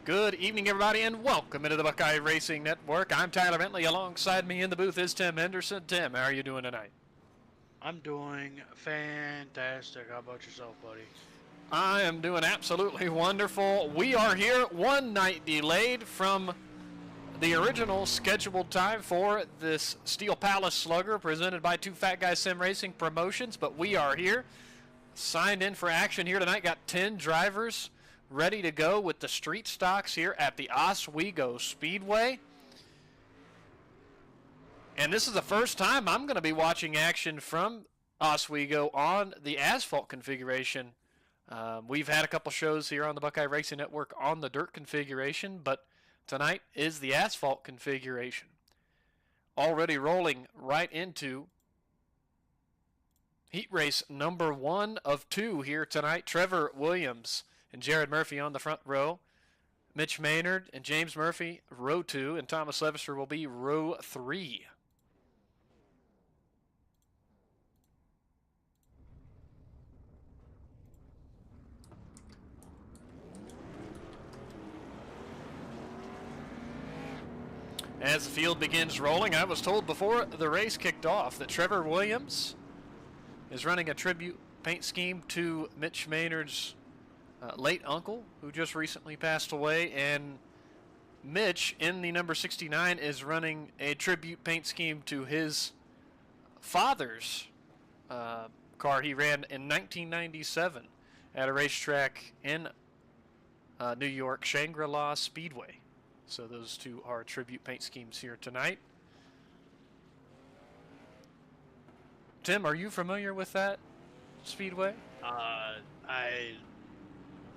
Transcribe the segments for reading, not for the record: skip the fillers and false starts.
Good evening, everybody, and welcome into the Buckeye Racing Network. I'm Tyler Bentley. Alongside me in the booth is Tim Henderson. Tim, how are you doing tonight? I'm doing fantastic. How about yourself, buddy? I am doing absolutely wonderful. We are here one night delayed from the original scheduled time for this Steel Palace Slugger presented by Two Fat Guys Sim Racing Promotions, but we are here, signed in for action here tonight. Got 10 drivers ready to go with the street stocks here at the Oswego Speedway. And this is the first time I'm going to be watching action from Oswego on the asphalt configuration. We've had a couple shows here on the Buckeye Racing Network on the dirt configuration, but tonight is the asphalt configuration. Already rolling right into heat race number 1 of 2 here tonight. Trevor Williams and Jared Murphy on the front row. Mitch Maynard and James Murphy, row 2, and Thomas Levister will be row 3. As the field begins rolling, I was told before the race kicked off that Trevor Williams is running a tribute paint scheme to Mitch Maynard's late uncle, who just recently passed away, and Mitch in the number 69 is running a tribute paint scheme to his father's car he ran in 1997 at a racetrack in New York, Shangri-La Speedway. So those two are tribute paint schemes here tonight. Tim, are you familiar with that speedway?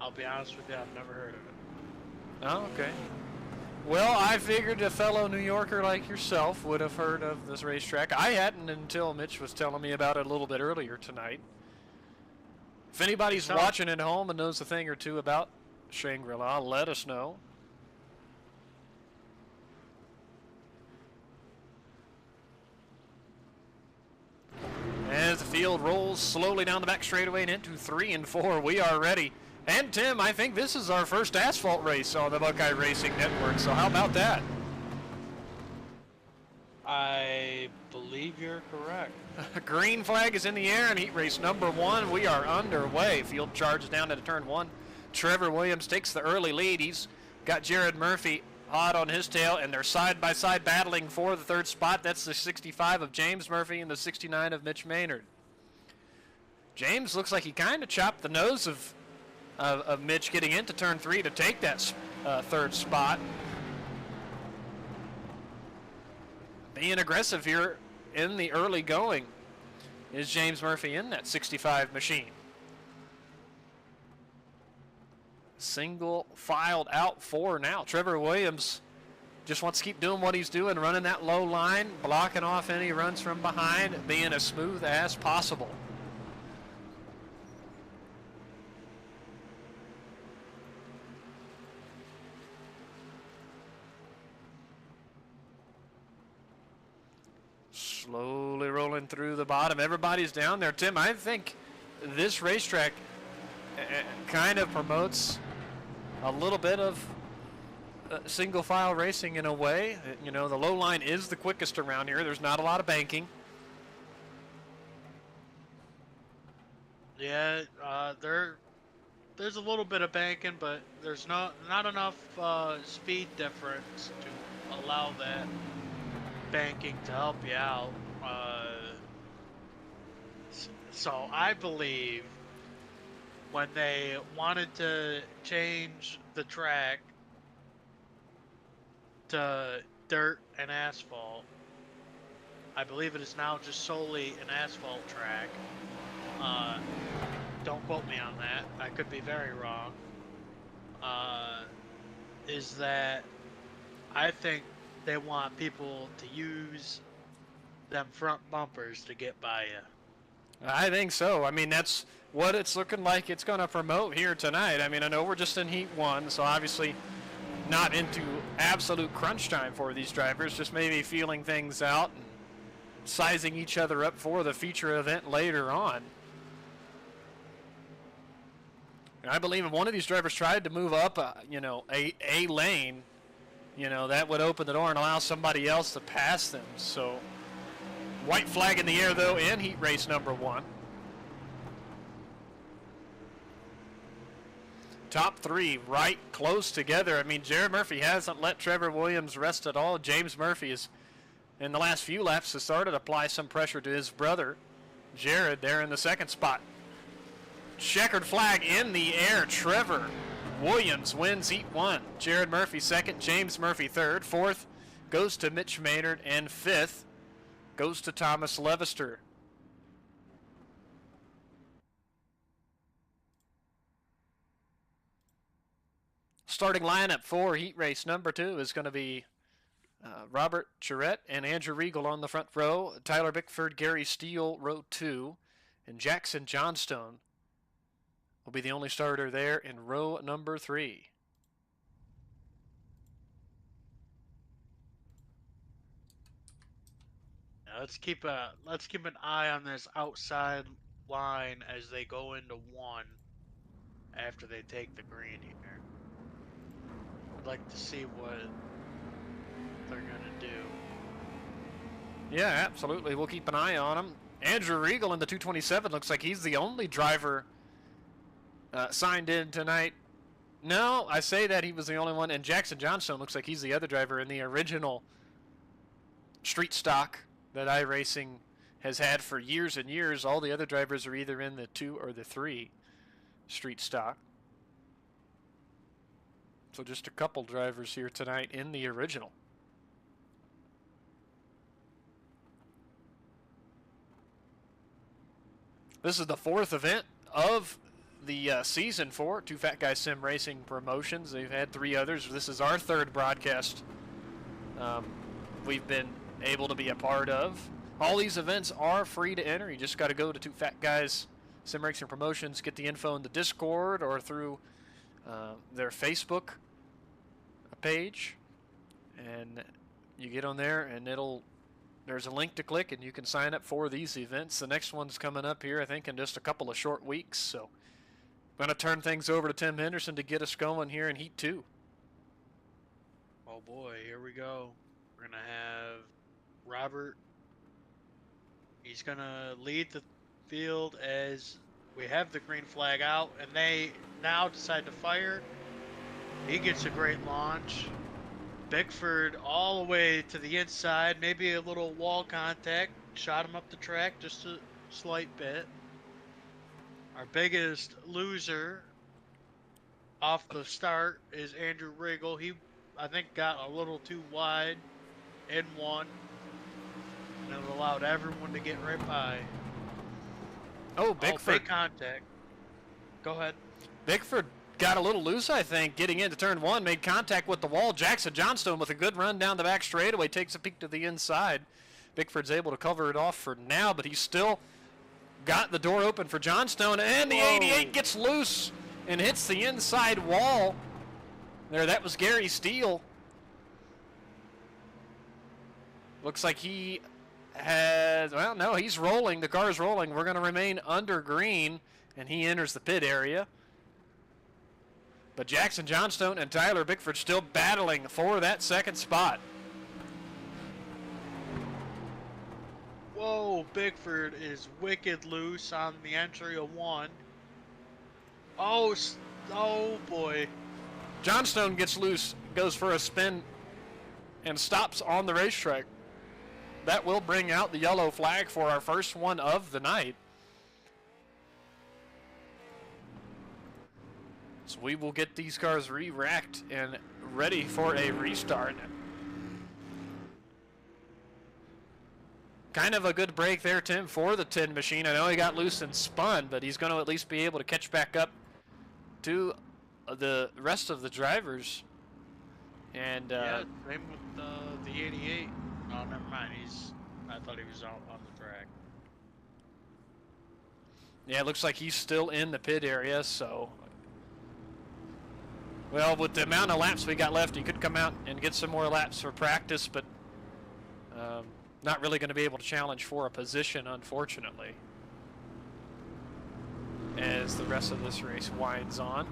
I'll be honest with you, I've never heard of it. Oh, okay. Well, I figured a fellow New Yorker like yourself would have heard of this racetrack. I hadn't until Mitch was telling me about it a little bit earlier tonight. If anybody's watching at home and knows a thing or two about Shangri-La, let us know. As the field rolls slowly down the back straightaway and into 3 and 4, we are ready. And Tim, I think this is our first asphalt race on the Buckeye Racing Network, so how about that? I believe you're correct. Green flag is in the air in heat race number 1. We are underway. Field charges down into turn 1. Trevor Williams takes the early lead. He's got Jared Murphy hot on his tail, and they're side-by-side battling for the third spot. That's the 65 of James Murphy and the 69 of Mitch Maynard. James looks like he kind of chopped the nose of Mitch getting into turn 3 to take that third spot. Being aggressive here in the early going is James Murphy in that 65 machine. Single filed out 4 now. Trevor Williams just wants to keep doing what he's doing, running that low line, blocking off any runs from behind, being as smooth as possible. Slowly rolling through the bottom. Everybody's down there. Tim, I think this racetrack kind of promotes a little bit of single file racing in a way. You know, the low line is the quickest around here. There's not a lot of banking. Yeah, there's a little bit of banking, but there's not enough speed difference to allow that banking to help you out. So I believe when they wanted to change the track to dirt and asphalt, I believe it is now just solely an asphalt track. Don't quote me on that. I could be very wrong. Is that I think they want people to use them front bumpers to get by you. I think so. I mean, that's what it's looking like it's going to promote here tonight. I mean, I know we're just in heat 1, so obviously not into absolute crunch time for these drivers, just maybe feeling things out and sizing each other up for the feature event later on. I believe if one of these drivers tried to move up, a lane, that would open the door and allow somebody else to pass them. So, white flag in the air, though, in heat race number 1. Top 3 right close together. I mean, Jared Murphy hasn't let Trevor Williams rest at all. James Murphy is, in the last few laps, has started to apply some pressure to his brother, Jared, there in the second spot. Checkered flag in the air. Trevor Williams wins heat 1. Jared Murphy second. James Murphy third. Fourth goes to Mitch Maynard. And fifth goes to Thomas Levister. Starting lineup for heat race number 2 is going to be Robert Charette and Andrew Regal on the front row. Tyler Bickford, Gary Steele, row 2. And Jackson Johnstone will be the only starter there in row number 3. Now let's keep an eye on this outside line as they go into 1 after they take the green here. I'd like to see what they're gonna do. Yeah, absolutely. We'll keep an eye on him. Andrew Regal in the 227 looks like he's the only driver signed in tonight. No, I say that he was the only one. And Jackson Johnstone looks like he's the other driver in the original street stock that iRacing has had for years and years. All the other drivers are either in the 2 or the 3 street stock. So just a couple drivers here tonight in the original. This is the 4th event of the season for Two Fat Guys Sim Racing Promotions. They've had 3 others. This is our 3rd broadcast we've been able to be a part of. All these events are free to enter. You just got to go to Two Fat Guys Sim Racing Promotions, get the info in the Discord or through their Facebook page, and you get on there and there's a link to click and you can sign up for these events. The next one's coming up here, I think, in just a couple of short weeks. So I'm going to turn things over to Tim Henderson to get us going here in Heat 2. Oh boy, here we go. We're going to have Robert. He's going to lead the field as we have the green flag out, and they now decide to fire. He gets a great launch. Bickford all the way to the inside, maybe a little wall contact, shot him up the track just a slight bit. Our biggest loser off the start is Andrew Regal. He, I think, got a little too wide in 1, and it allowed everyone to get right by. Oh, Bickford. Big contact. Go ahead. Bickford got a little loose, I think, getting into turn 1, made contact with the wall. Jackson Johnstone with a good run down the back straightaway takes a peek to the inside. Bickford's able to cover it off for now, but he's still got the door open for Johnstone, and the 88 gets loose and hits the inside wall. There, that was Gary Steele. Looks like he has, well, no, he's rolling. The car's rolling. We're going to remain under green, and he enters the pit area. But Jackson Johnstone and Tyler Bickford still battling for that second spot. Whoa, Bickford is wicked loose on the entry of 1. Oh boy. Johnstone gets loose, goes for a spin, and stops on the racetrack. That will bring out the yellow flag for our first one of the night. So we will get these cars re-racked and ready for a restart. Kind of a good break there, Tim, for the 10 machine. I know he got loose and spun, but he's going to at least be able to catch back up to the rest of the drivers. And yeah, same with the 88. Oh, never mind. I thought he was out on the track. Yeah, it looks like he's still in the pit area, so... Well, with the amount of laps we got left, he could come out and get some more laps for practice, but not really going to be able to challenge for a position, unfortunately. as the rest of this race winds on.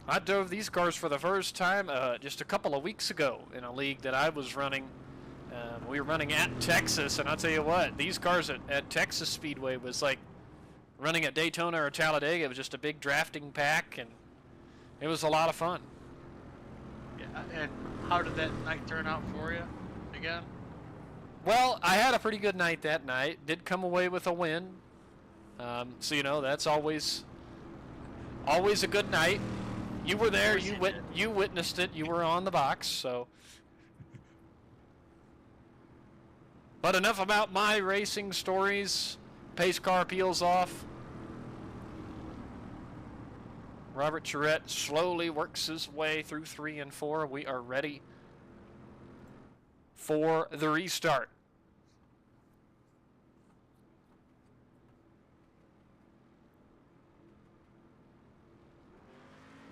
I drove these cars for the first time just a couple of weeks ago in a league that I was running. We were running at Texas, and I'll tell you what, these cars at Texas Speedway was like running at Daytona or Talladega. It was just a big drafting pack, and it was a lot of fun. Yeah, and how did that night turn out for you again? Well, I had a pretty good night that night. Did come away with a win. So, you know, that's always a good night. You were there. You witnessed it. You were on the box. So, but enough about my racing stories. Pace car peels off. Robert Charette slowly works his way through 3 and 4. We are ready for the restart.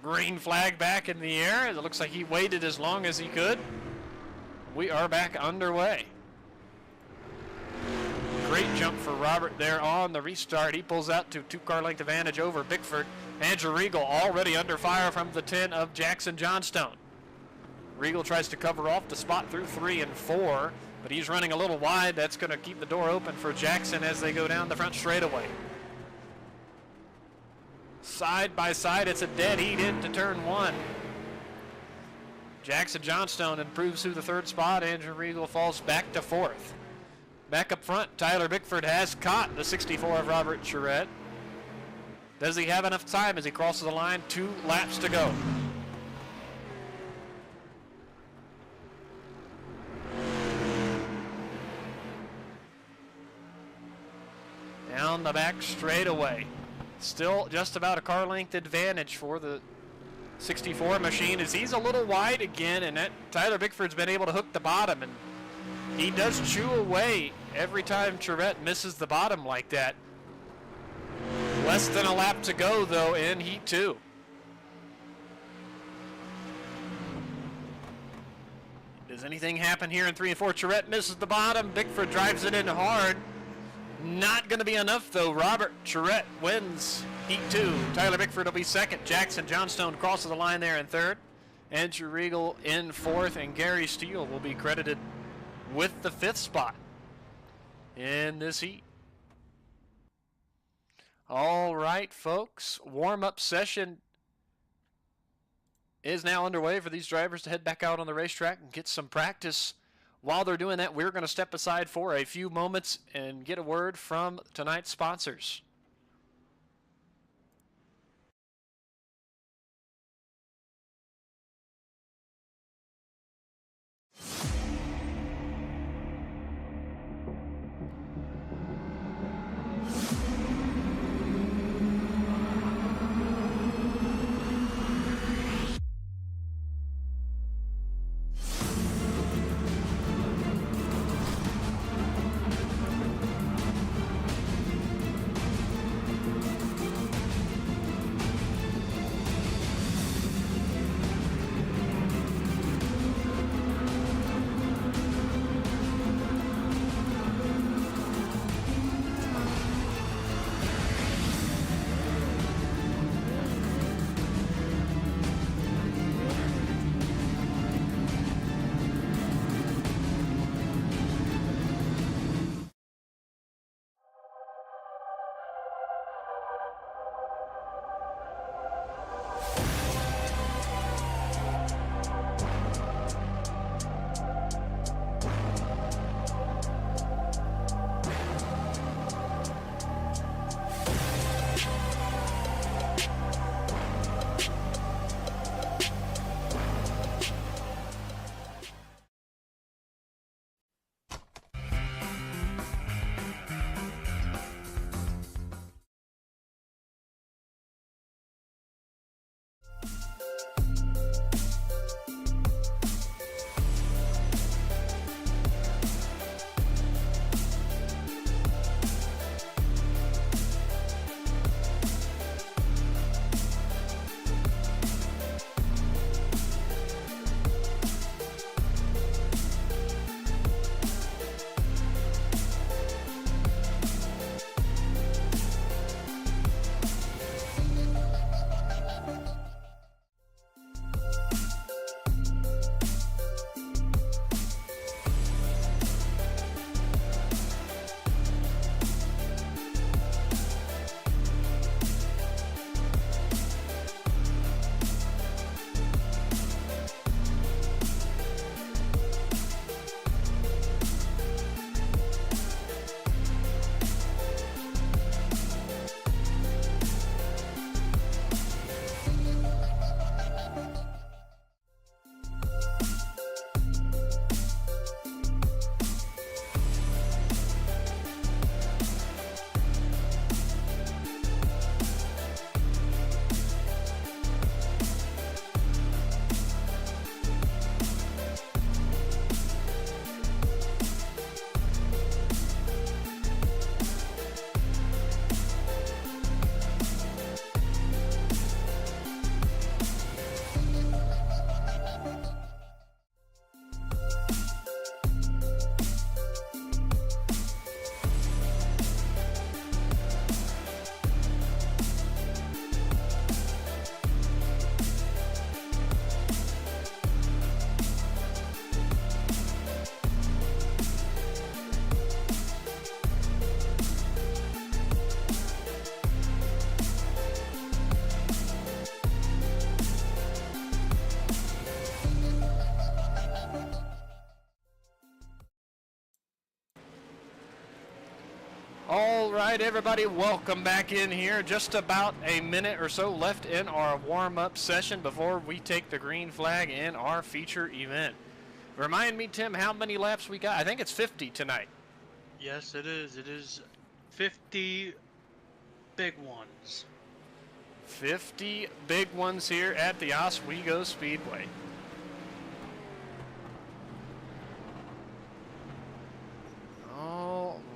Green flag back in the air. It looks like he waited as long as he could. We are back underway. Great jump for Robert there on the restart. He pulls out to 2-car length advantage over Bickford. Andrew Regal already under fire from the 10 of Jackson Johnstone. Regal tries to cover off the spot through 3 and 4, but he's running a little wide. That's going to keep the door open for Jackson as they go down the front straightaway. Side by side, it's a dead heat into turn 1. Jackson Johnstone improves through the 3rd spot. Andrew Regal falls back to 4th. Back up front, Tyler Bickford has caught the 64 of Robert Charette. Does he have enough time as he crosses the line? 2 laps to go. Down the back straightaway. Still just about a car length advantage for the 64 machine as he's a little wide again, and that Tyler Bickford's been able to hook the bottom, and he does chew away every time Charette misses the bottom like that. Less than a lap to go, though, in Heat 2. Does anything happen here in 3 and 4? Charette misses the bottom. Bickford drives it in hard. Not going to be enough, though. Robert Charette wins Heat 2. Tyler Bickford will be 2nd. Jackson Johnstone crosses the line there in 3rd. Andrew Regal in 4th, and Gary Steele will be credited with the 5th spot in this heat. All right, folks. Warm-up session is now underway for these drivers to head back out on the racetrack and get some practice. While they're doing that, we're going to step aside for a few moments and get a word from tonight's sponsors. All right, everybody, welcome back in here. Just about a minute or so left in our warm-up session before we take the green flag in our feature event. Remind me, Tim, how many laps we got? I think it's 50 tonight. Yes, it is. It is 50 big ones. 50 big ones here at the Oswego Speedway.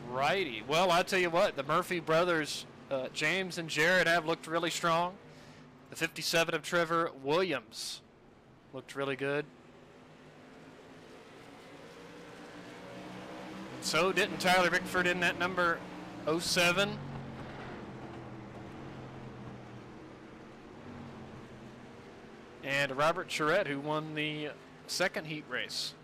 Righty. Well, I tell you what, the Murphy brothers, James and Jared, have looked really strong. The 57 of Trevor Williams looked really good. And so didn't Tyler Bickford in that number 07. And Robert Charette, who won the second heat race.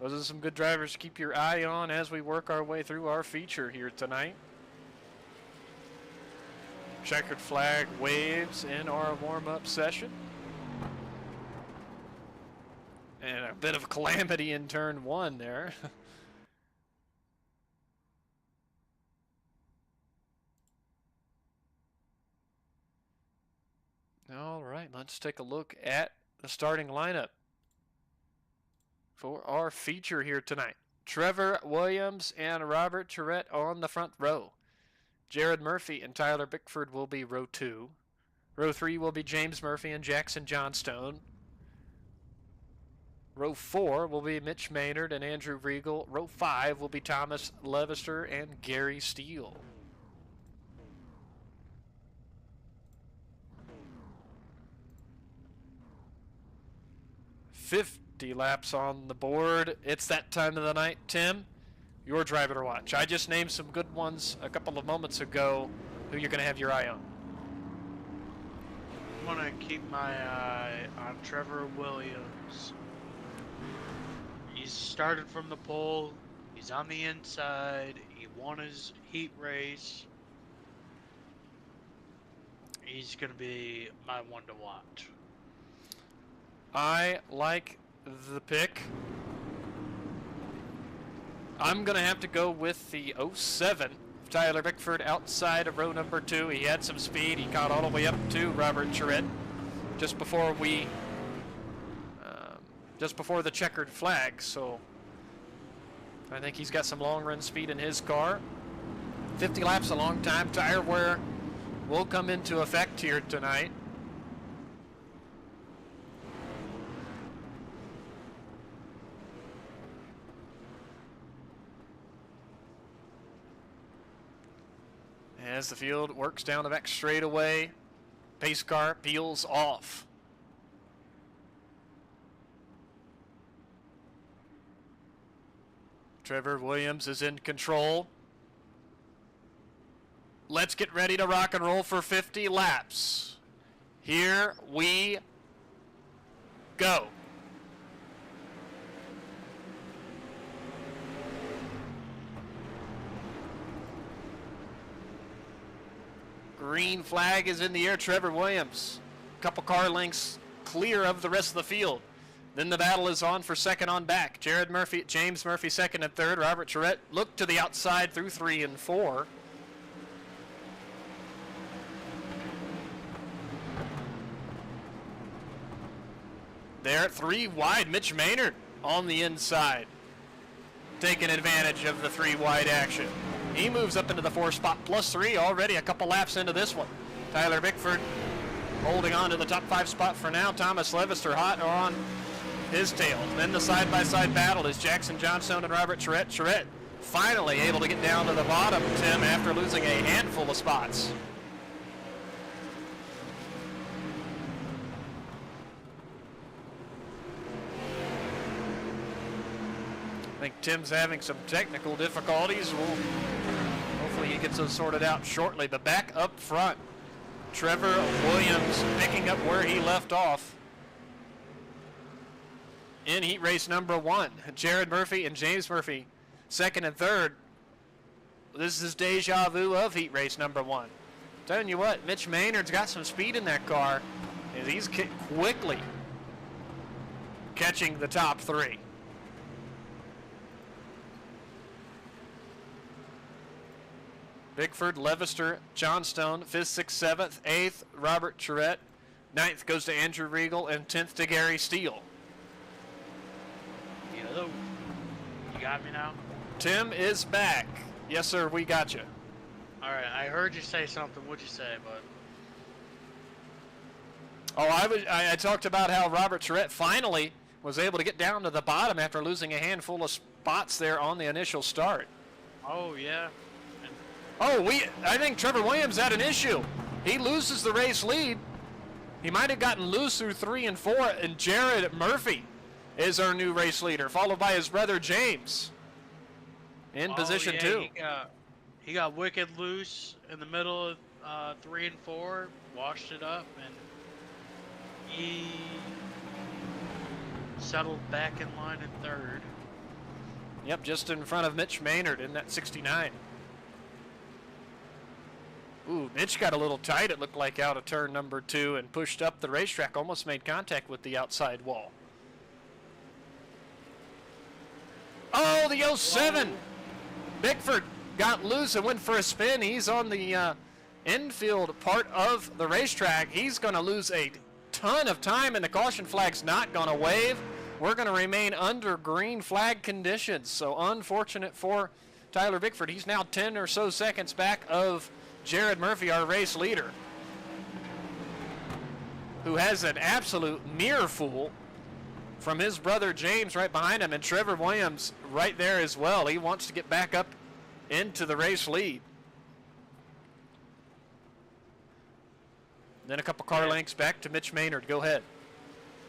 Those are some good drivers to keep your eye on as we work our way through our feature here tonight. Checkered flag waves in our warm-up session. And a bit of calamity in turn one there. All right, let's take a look at the starting lineup for our feature here tonight. Trevor Williams and Robert Charette on the front row. Jared Murphy and Tyler Bickford will be row 2. Row 3 will be James Murphy and Jackson Johnstone. Row 4 will be Mitch Maynard and Andrew Regal. Row 5 will be Thomas Levister and Gary Steele. Laps on the board. It's that time of the night. Tim, your driver to watch. I just named some good ones a couple of moments ago who you're going to have your eye on. I'm going to keep my eye on Trevor Williams. He's started from the pole. He's on the inside. He won his heat race. He's going to be my one to watch. I like the pick. I'm going to have to go with the 07. Tyler Bickford outside of row number 2. He had some speed. He caught all the way up to Robert Charette just before the checkered flag. So I think he's got some long run speed in his car. 50 laps a long time. Tire wear will come into effect here tonight. As the field works down the back straightaway, pace car peels off. Trevor Williams is in control. Let's get ready to rock and roll for 50 laps. Here we go. Green flag is in the air. Trevor Williams, a couple car lengths clear of the rest of the field. Then the battle is on for second on back. James Murphy second and third. Robert Charette looked to the outside through 3 and 4. There, 3 wide. Mitch Maynard on the inside, taking advantage of the 3 wide action. He moves up into the 4 spot, +3 already a couple laps into this one. Tyler Bickford holding on to the top 5 spot for now. Thomas Levister hot on his tail. Then the side-by-side battle is Jackson Johnstone and Robert Charette. Charette finally able to get down to the bottom, Tim, after losing a handful of spots. I think Tim's having some technical difficulties. Hopefully he gets those sorted out shortly. But back up front, Trevor Williams picking up where he left off in heat race number 1. Jared Murphy and James Murphy second and third. This is deja vu of heat race number 1. Telling you what, Mitch Maynard's got some speed in that car, and he's quickly catching the top 3. Bickford, Levister, Johnstone, 5th, 6th, 7th, 8th, Robert Charette, 9th goes to Andrew Regal, and 10th to Gary Steele. Hello. You got me now? Tim is back. Yes, sir, we got you. All right, I heard you say something. What'd you say, bud? Oh, I talked about how Robert Charette finally was able to get down to the bottom after losing a handful of spots there on the initial start. Oh, yeah. Oh, I think Trevor Williams had an issue. He loses the race lead. He might have gotten loose through 3 and 4, and Jared Murphy is our new race leader, followed by his brother James in position 2. He got wicked loose in the middle of 3 and 4, washed it up, and he settled back in line in 3rd. Yep, just in front of Mitch Maynard in that 69. Ooh, Mitch got a little tight, it looked like, out of turn number 2 and pushed up the racetrack, almost made contact with the outside wall. Oh, the 07! Whoa. Bickford got loose and went for a spin. He's on the infield part of the racetrack. He's going to lose a ton of time, and the caution flag's not going to wave. We're going to remain under green flag conditions, so unfortunate for Tyler Bickford. He's now 10 or so seconds back of Jared Murphy, our race leader, who has an absolute near fool from his brother James right behind him, and Trevor Williams right there as well. He wants to get back up into the race lead. Then a couple car lengths back to Mitch Maynard. Go ahead.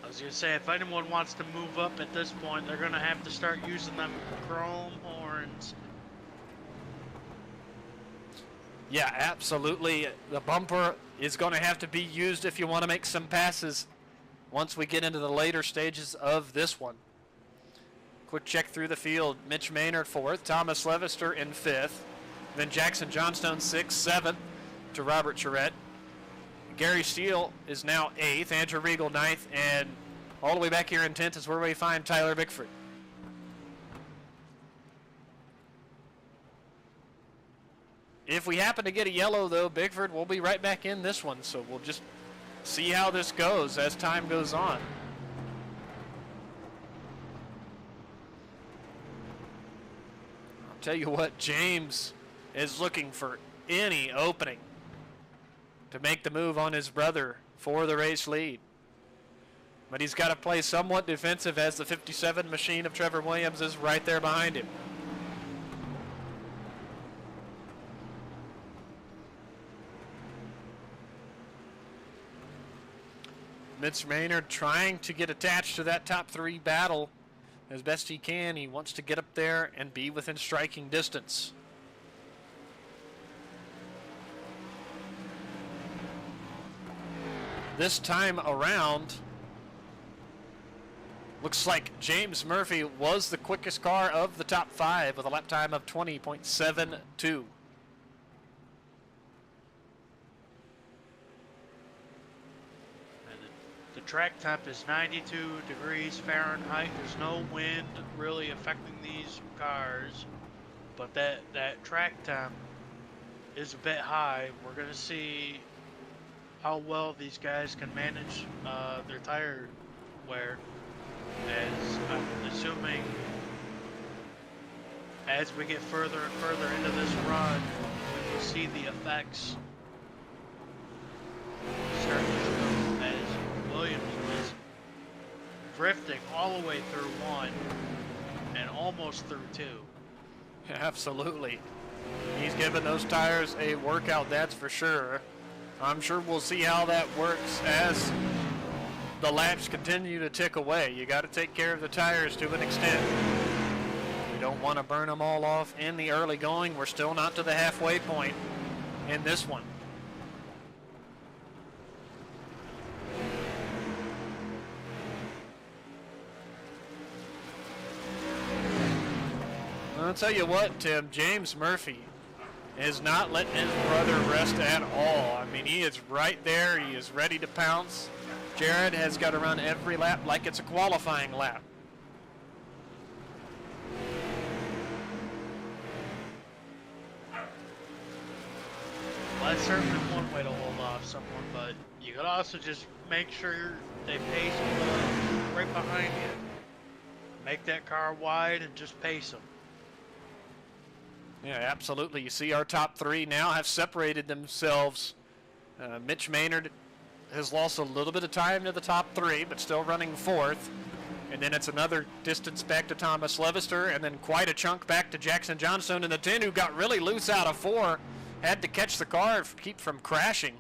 I was going to say, if anyone wants to move up at this point, they're going to have to start using them chrome horns. Yeah, absolutely. The bumper is going to have to be used if you want to make some passes once we get into the later stages of this one. Quick check through the field. Mitch Maynard 4th, Thomas Levister in 5th, then Jackson Johnstone 6th, 7th to Robert Charette. Gary Steele is now 8th, Andrew Regal 9th, and all the way back here in 10th is where we find Tyler Bickford. If we happen to get a yellow, though, Bickford will be right back in this one, so we'll just see how this goes as time goes on. I'll tell you what, James is looking for any opening to make the move on his brother for the race lead. But he's got to play somewhat defensive as the 57 machine of Trevor Williams is right there behind him. Mitch Maynard trying to get attached to that top 3 battle as best he can. He wants to get up there and be within striking distance. This time around, looks like James Murphy was the quickest car of the top 5 with a lap time of 20.72. The track temp is 92 degrees Fahrenheit. There's no wind really affecting these cars, but that track temp is a bit high. We're going to see how well these guys can manage their tire wear, as I'm assuming as we get further and further into this run, we will see the effects start to show, as Williams was drifting all the way through 1 and almost through 2. Absolutely. He's given those tires a workout, that's for sure. I'm sure we'll see how that works as the laps continue to tick away. You got to take care of the tires to an extent. You don't want to burn them all off in the early going. We're still not to the halfway point in this one. I'll tell you what, Tim, James Murphy is not letting his brother rest at all. I mean, he is right there. He is ready to pounce. Jared has got to run every lap like it's a qualifying lap. That's certainly one way to hold off someone, but you could also just make sure they pace right behind you. Make that car wide and just pace them. Yeah, absolutely. You see our top three now have separated themselves. Mitch Maynard has lost a little bit of time to the top three, but still running fourth. And then it's another distance back to Thomas Levister, and then quite a chunk back to Jackson Johnstone in the 10, who got really loose out of 4. Had to catch the car to keep from crashing.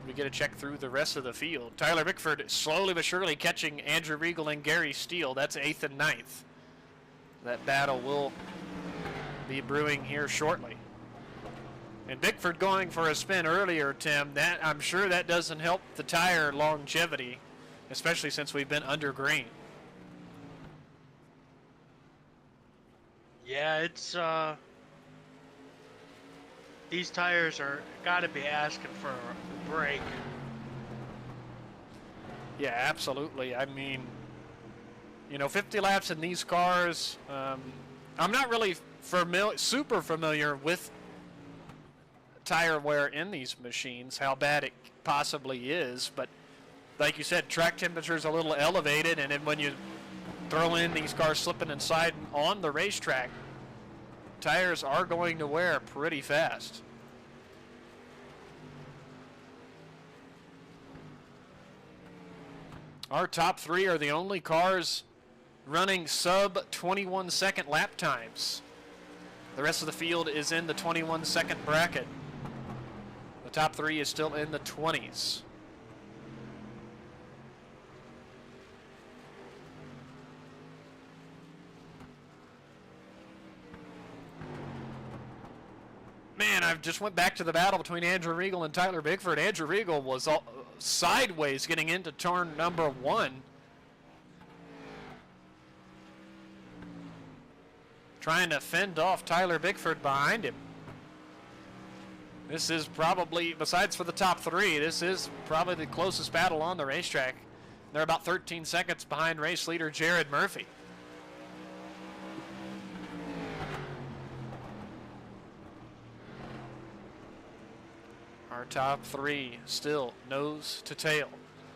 We get a check through the rest of the field. Tyler Bickford slowly but surely catching Andrew Regal and Gary Steele. That's 8th and 9th. That battle will be brewing here shortly. And Bickford going for a spin earlier, Tim. That, I'm sure that doesn't help the tire longevity, especially since we've been under green. Yeah, it's these tires are gotta be asking for a break. Yeah, absolutely. I mean, you know, 50 laps in these cars, I'm not really super familiar with tire wear in these machines, how bad it possibly is, but like you said, track temperature is a little elevated, and then when you throw in these cars slipping inside on the racetrack, tires are going to wear pretty fast. Our top three are the only cars running sub 21 second lap times. The rest of the field is in the 21 second bracket. The top three is still in the 20s. Man, I just went back to the battle between Andrew Regal and Tyler Bickford. Andrew Regal was sideways getting into turn number 1. Trying to fend off Tyler Bickford behind him. This is probably, besides for the top three, this is probably the closest battle on the racetrack. They're about 13 seconds behind race leader Jared Murphy. Our top three still nose to tail.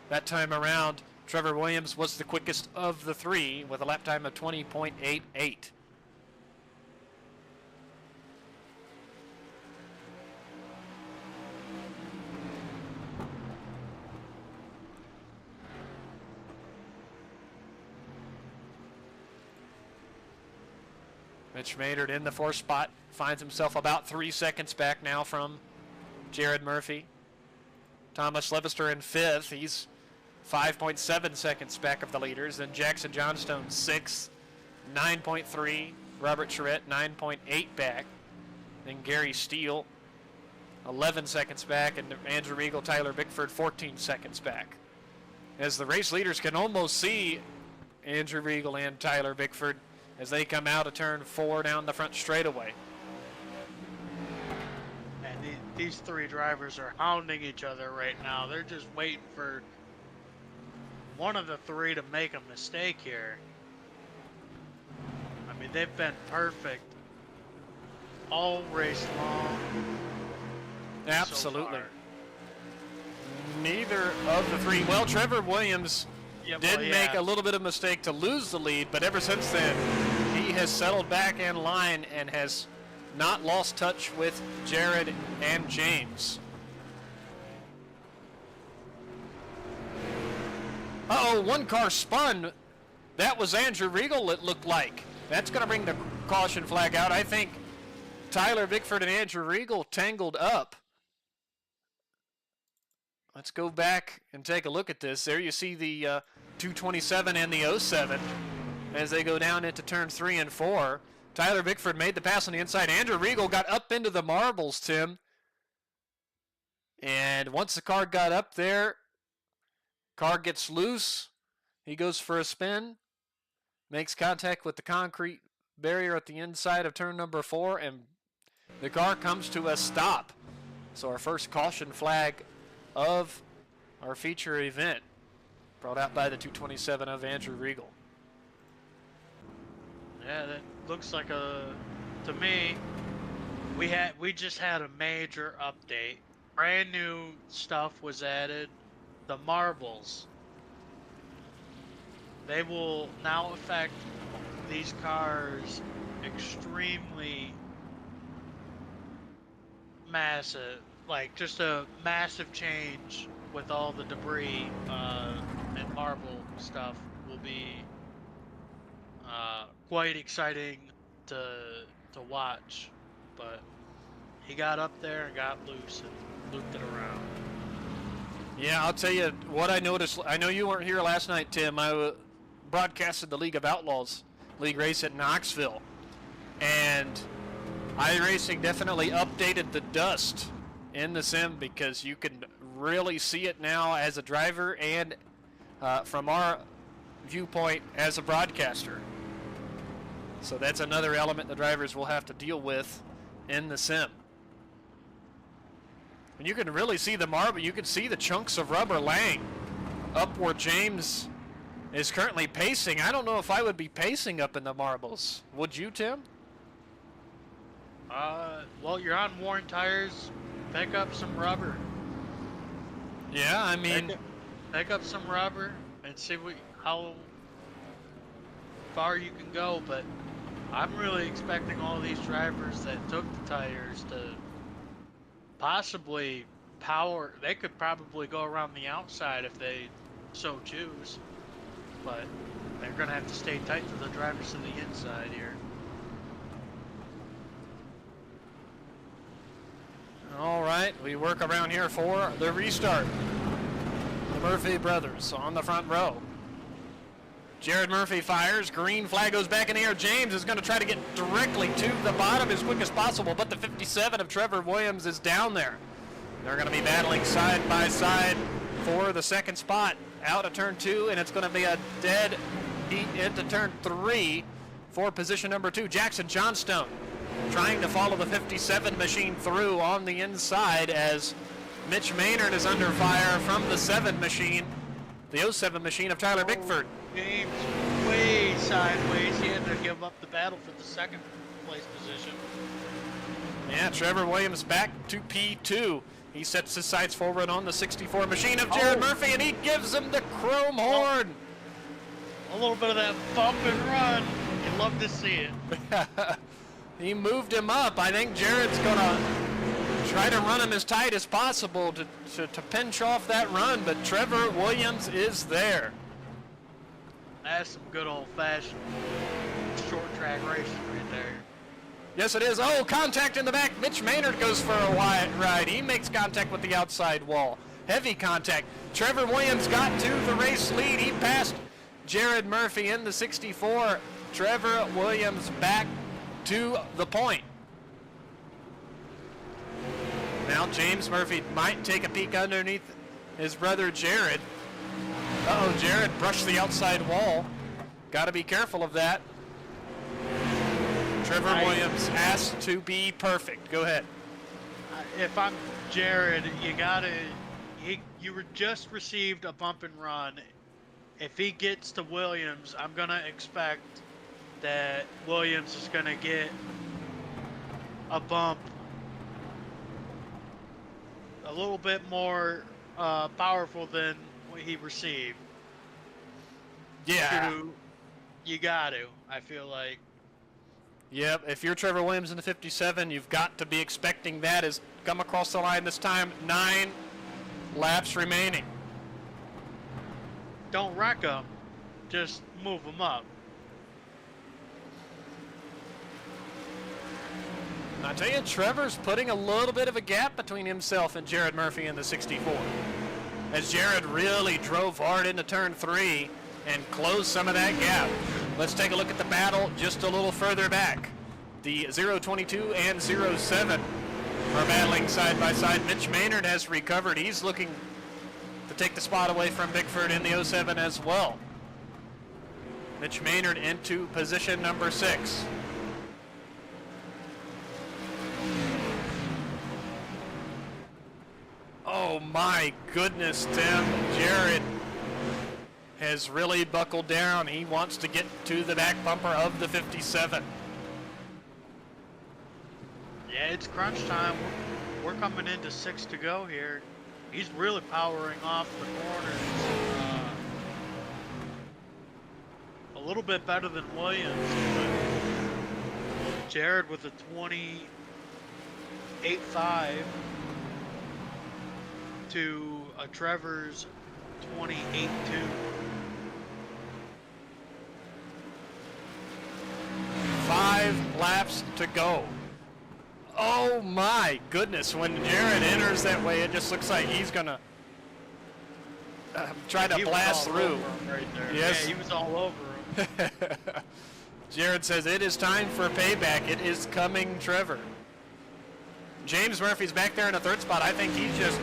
That time around, Trevor Williams was the quickest of the three with a lap time of 20.88. Mitch Maynard in the 4th spot finds himself about 3 seconds back now from Jared Murphy. Thomas Levister in 5th. He's 5.7 seconds back of the leaders. Then Jackson Johnstone 6th, 9.3. Robert Charette 9.8 back. Then Gary Steele 11 seconds back. And Andrew Regal, Tyler Bickford 14 seconds back. As the race leaders can almost see Andrew Regal and Tyler Bickford as they come out of turn 4 down the front straightaway. And these three drivers are hounding each other right now. They're just waiting for one of the three to make a mistake here. I mean, they've been perfect all race long. Absolutely. So Neither of the three. Well, Trevor Williams did make a little bit of mistake to lose the lead, but ever since then, he has settled back in line and has not lost touch with Jared and James. Uh-oh, one car spun. That was Andrew Regal, it looked like. That's going to bring the caution flag out. I think Tyler Bickford and Andrew Regal tangled up. Let's go back and take a look at this. There you see the 227 and the 07 as they go down into turn 3 and 4. Tyler Bickford made the pass on the inside. Andrew Regal got up into the marbles, Tim. And once the car got up there, car gets loose. He goes for a spin, makes contact with the concrete barrier at the inside of turn number 4, and the car comes to a stop. So our first caution flag of our feature event, brought out by the 227 of Andrew Regal. Yeah, that looks like to me, we just had a major update. Brand new stuff was added. The marbles. They will now affect these cars extremely massive. Like just a massive change with all the debris and marble stuff will be quite exciting to watch. But he got up there and got loose and looped it around. Yeah, I'll tell you what I noticed. I know you weren't here last night, Tim. I broadcasted the League of Outlaws League race at Knoxville. And iRacing definitely updated the dust in the sim because you can really see it now as a driver and from our viewpoint as a broadcaster. So that's another element the drivers will have to deal with in the sim. And you can really see the marble. You can see the chunks of rubber laying up where James is currently pacing. I don't know if I would be pacing up in the marbles. Would you, Tim? Well, you're on worn tires. Pick up some rubber. Yeah, I mean, pick up some rubber and see how far you can go. But I'm really expecting all these drivers that took the tires to possibly power. They could probably go around the outside if they so choose, but they're gonna have to stay tight to the drivers to the inside here. all right, we work around here for the restart. The Murphy brothers on the front row. Jared Murphy fires. Green flag goes back in the air. James is going to try to get directly to the bottom as quick as possible, but the 57 of Trevor Williams is down there. They're going to be battling side by side for the second spot out of turn 2, and it's going to be a dead heat into turn 3 for position number 2. Jackson Johnstone trying to follow the 57 machine through on the inside as Mitch Maynard is under fire from the 7 machine, the 07 machine of Tyler Bickford. James way sideways. He had to give up the battle for the second place position. Yeah, Trevor Williams back to P2. He sets his sights forward on the 64 machine of Jared Murphy, and he gives him the chrome horn. A little bit of that bump and run. You'd love to see it. He moved him up. I think Jared's going to try to run him as tight as possible to pinch off that run, but Trevor Williams is there. That's some good old-fashioned short track racing right there. Yes, it is. Oh, contact in the back. Mitch Maynard goes for a wide ride. He makes contact with the outside wall. Heavy contact. Trevor Williams got to the race lead. He passed Jared Murphy in the 64. Trevor Williams back to the point. Now James Murphy might take a peek underneath his brother Jared. Uh-oh, Jared brushed the outside wall. Got to be careful of that. Trevor Williams has to be perfect. Go ahead. If I'm Jared, you were just received a bump and run. If he gets to Williams, I'm going to expect that Williams is going to get a bump a little bit more powerful than what he received. Yeah. You got to, I feel like. Yep, if you're Trevor Williams in the 57, you've got to be expecting that as come across the line this time. 9 laps remaining. Don't wreck him, just move him up. And I tell you, Trevor's putting a little bit of a gap between himself and Jared Murphy in the 64. As Jared really drove hard into turn 3 and closed some of that gap. Let's take a look at the battle just a little further back. The 022 and 07 are battling side by side. Mitch Maynard has recovered. He's looking to take the spot away from Bickford in the 07 as well. Mitch Maynard into position number 6. Oh my goodness, Tim. Jared has really buckled down. He wants to get to the back bumper of the 57. Yeah, it's crunch time. We're coming into 6 to go here. He's really powering off the corners. A little bit better than Williams, but Jared with a 28.5 to a Trevor's 28.2. 5 laps to go. Oh my goodness, when Jared enters that way, it just looks like he's gonna try to blast through. Right there. Yes. Yeah, he was all over him. Jared says it is time for payback. It is coming, Trevor. James Murphy's back there in the third spot. I think he's just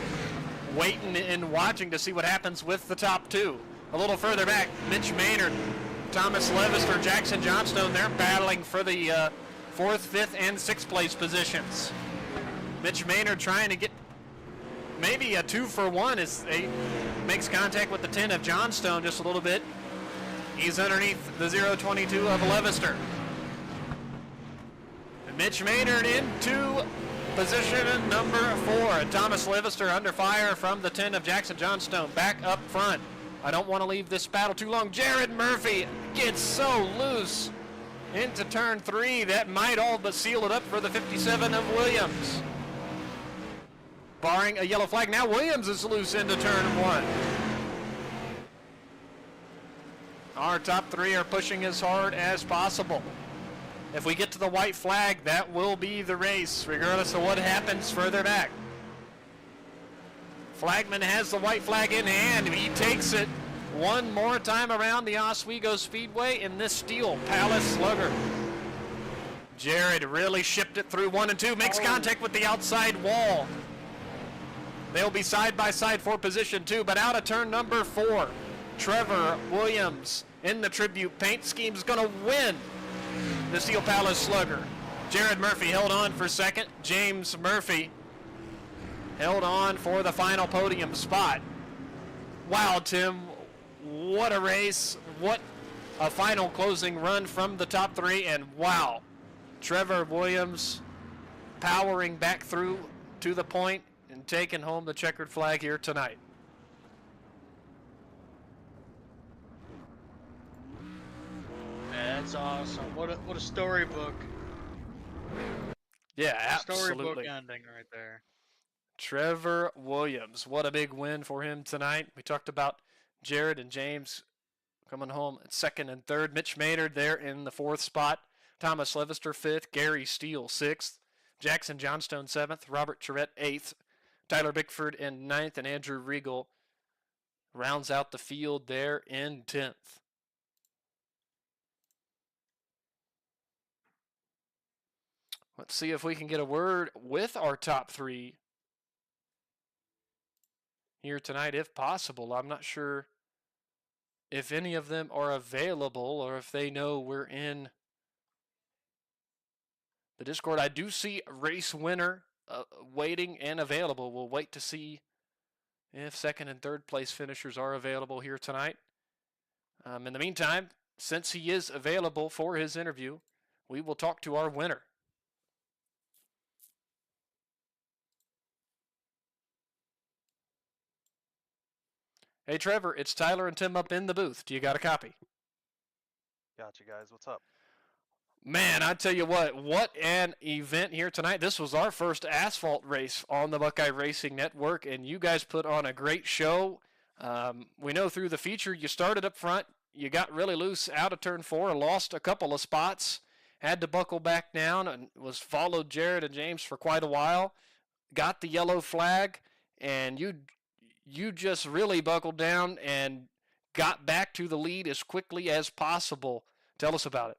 waiting and watching to see what happens with the top 2. A little further back, Mitch Maynard, Thomas Levister, Jackson Johnstone, they're battling for the 4th, 5th, and 6th place positions. Mitch Maynard trying to get maybe a 2-for-1 as he makes contact with the 10 of Johnstone just a little bit. He's underneath the 0.22 of Levister. And Mitch Maynard into position number 4. Thomas Levister under fire from the 10 of Jackson Johnstone. Back up front. I don't want to leave this battle too long. Jared Murphy gets so loose into turn 3. That might all but seal it up for the 57 of Williams. Barring a yellow flag. Now Williams is loose into turn 1. Our top 3 are pushing as hard as possible. If we get to the white flag, that will be the race, regardless of what happens further back. Flagman has the white flag in hand. He takes it one more time around the Oswego Speedway in this Steel Palace Slugger. Jared really shipped it through 1 and 2, makes contact with the outside wall. They'll be side by side for position 2, but out of turn number 4, Trevor Williams in the Tribute paint scheme is going to win the Steel Palace Slugger. Jared Murphy held on for second. James Murphy held on for the final podium spot. Wow, Tim, what a race. What a final closing run from the top 3. And wow, Trevor Williams powering back through to the point and taking home the checkered flag here tonight. Yeah, that's awesome. What a storybook. Yeah, absolutely. Storybook ending right there. Trevor Williams, what a big win for him tonight. We talked about Jared and James coming home at 2nd and 3rd. Mitch Maynard there in the 4th spot. Thomas Levister 5th. Gary Steele 6th. Jackson Johnstone 7th. Robert Charette 8th. Tyler Bickford in 9th. And Andrew Regal rounds out the field there in 10th. Let's see if we can get a word with our top 3 here tonight, if possible. I'm not sure if any of them are available or if they know we're in the Discord. I do see race winner waiting and available. We'll wait to see if 2nd and 3rd place finishers are available here tonight. In the meantime, since he is available for his interview, we will talk to our winner. Hey, Trevor, it's Tyler and Tim up in the booth. Do you got a copy? Gotcha, guys. What's up? Man, I tell you what an event here tonight. This was our first asphalt race on the Buckeye Racing Network, and you guys put on a great show. We know through the feature you started up front, you got really loose out of turn 4, lost a couple of spots, had to buckle back down, and was followed Jared and James for quite a while, got the yellow flag, and you just really buckled down and got back to the lead as quickly as possible. Tell us about it.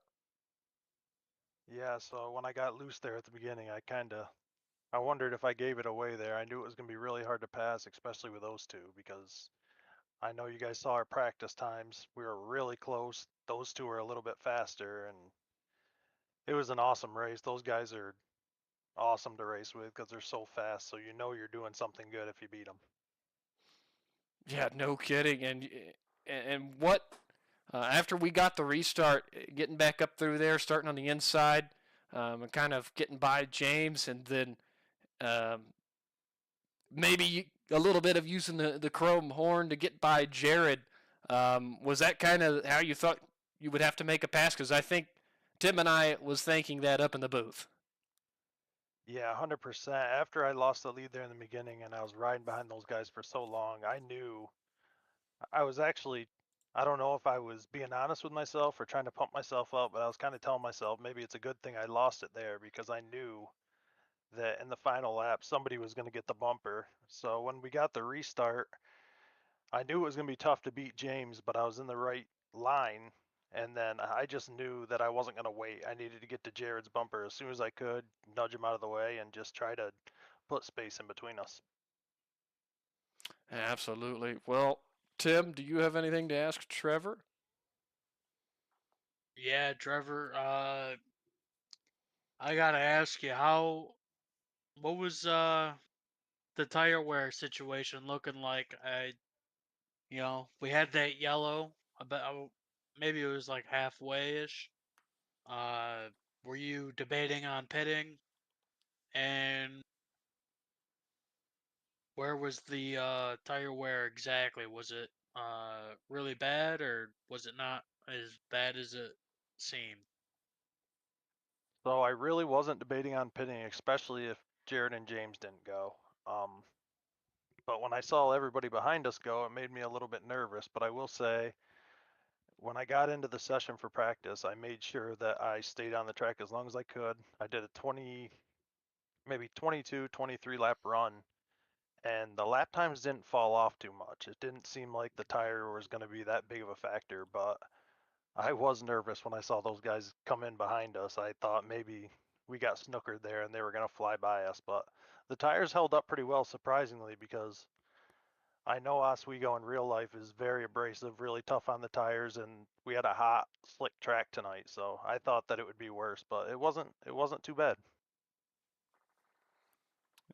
Yeah, so when I got loose there at the beginning, I wondered if I gave it away there. I knew it was going to be really hard to pass, especially with those 2, because I know you guys saw our practice times. We were really close. Those 2 were a little bit faster, and it was an awesome race. Those guys are awesome to race with because they're so fast, so you know you're doing something good if you beat them. Yeah, no kidding. And what after we got the restart, getting back up through there, starting on the inside, and kind of getting by James, and then maybe a little bit of using the chrome horn to get by Jared. Was that kind of how you thought you would have to make a pass? Because I think Tim and I was thinking that up in the booth. Yeah, 100%. After I lost the lead there in the beginning and I was riding behind those guys for so long, I knew I was actually, I don't know if I was being honest with myself or trying to pump myself up, but I was kind of telling myself maybe it's a good thing I lost it there because I knew that in the final lap somebody was going to get the bumper. So when we got the restart, I knew it was going to be tough to beat James, but I was in the right line. And then I just knew that I wasn't going to wait. I needed to get to Jared's bumper as soon as I could, nudge him out of the way, and just try to put space in between us. Absolutely. Well, Tim, do you have anything to ask Trevor? Yeah, Trevor. I gotta ask you, what was the tire wear situation looking like? We had that yellow. About maybe it was like halfway ish. Were you debating on pitting? And where was the tire wear exactly? Was it really bad, or was it not as bad as it seemed? So I really wasn't debating on pitting, especially if Jared and James didn't go. But when I saw everybody behind us go, it made me a little bit nervous. But I will say, when I got into the session for practice, I made sure that I stayed on the track as long as I could. I did a 20, maybe 22, 23 lap run, and the lap times didn't fall off too much. It didn't seem like the tire was going to be that big of a factor, but I was nervous when I saw those guys come in behind us. I thought maybe we got snookered there and they were going to fly by us, but the tires held up pretty well, surprisingly, because I know Oswego in real life is very abrasive, really tough on the tires, and we had a hot, slick track tonight, so I thought that it would be worse, but it wasn't. It wasn't too bad.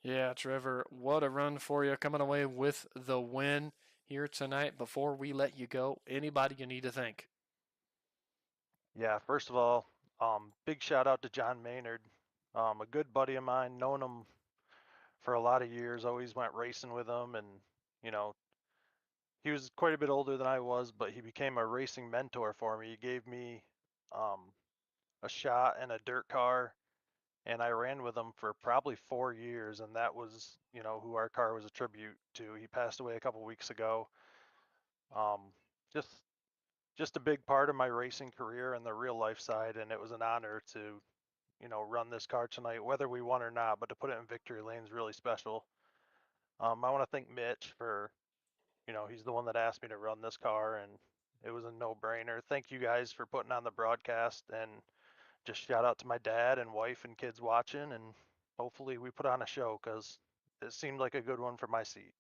Yeah, Trevor, what a run for you, coming away with the win here tonight. Before we let you go, anybody you need to thank? Yeah, first of all, big shout out to John Maynard, a good buddy of mine, known him for a lot of years. Always went racing with him, and you know, he was quite a bit older than I was, but he became a racing mentor for me. He gave me um, a shot in a dirt car, and I ran with him for probably 4 years, and that was, who our car was a tribute to. He passed away a couple weeks ago. Um, just just a big part of my racing career and the real life side, and it was an honor to, run this car tonight, whether we won or not. But to put it in victory lane is really special. I want to thank Mitch for, he's the one that asked me to run this car, and it was a no-brainer. Thank you guys for putting on the broadcast, and just shout out to my dad and wife and kids watching, and hopefully we put on a show because it seemed like a good one for my seat.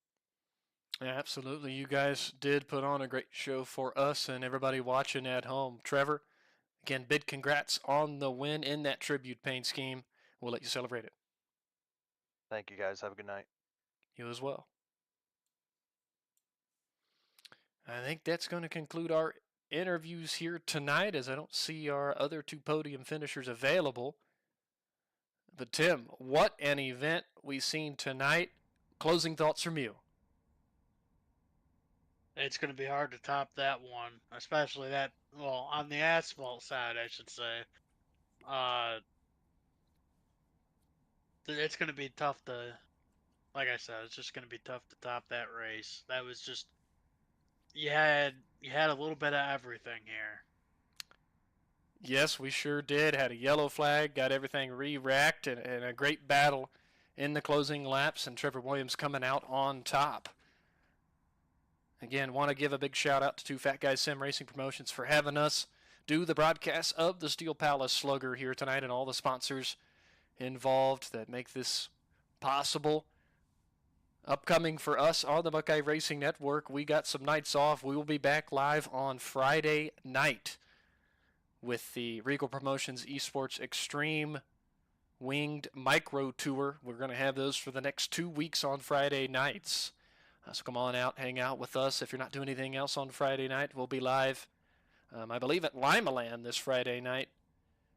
Yeah, absolutely. You guys did put on a great show for us and everybody watching at home. Trevor, again, big congrats on the win in that tribute paint scheme. We'll let you celebrate it. Thank you guys. Have a good night. You as well. I think that's going to conclude our interviews here tonight, as I don't see our other two podium finishers available. But Tim, what an event we've seen tonight. Closing thoughts from you. It's going to be hard to top that one, especially on the asphalt side, I should say. Uh, it's going to be tough like I said, it's just going to be tough to top that race. That was just, you had a little bit of everything here. Yes, we sure did. Had a yellow flag, got everything re-racked, and a great battle in the closing laps, and Trevor Williams coming out on top. Again, want to give a big shout out to Two Fat Guys Sim Racing Promotions for having us do the broadcast of the Steel Palace Slugger here tonight, and all the sponsors involved that make this possible. Upcoming for us on the Buckeye Racing Network, we got some nights off. We will be back live on Friday night with the Regal Promotions Esports Extreme Winged Micro Tour. We're going to have those for the next 2 weeks on Friday nights. So come on out, hang out with us. If you're not doing anything else on Friday night, we'll be live, I believe, at Limaland this Friday night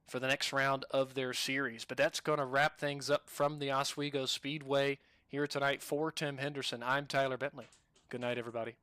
for the next round of their series. But that's going to wrap things up from the Oswego Speedway here tonight. For Tim Henderson, I'm Tyler Bentley. Good night, everybody.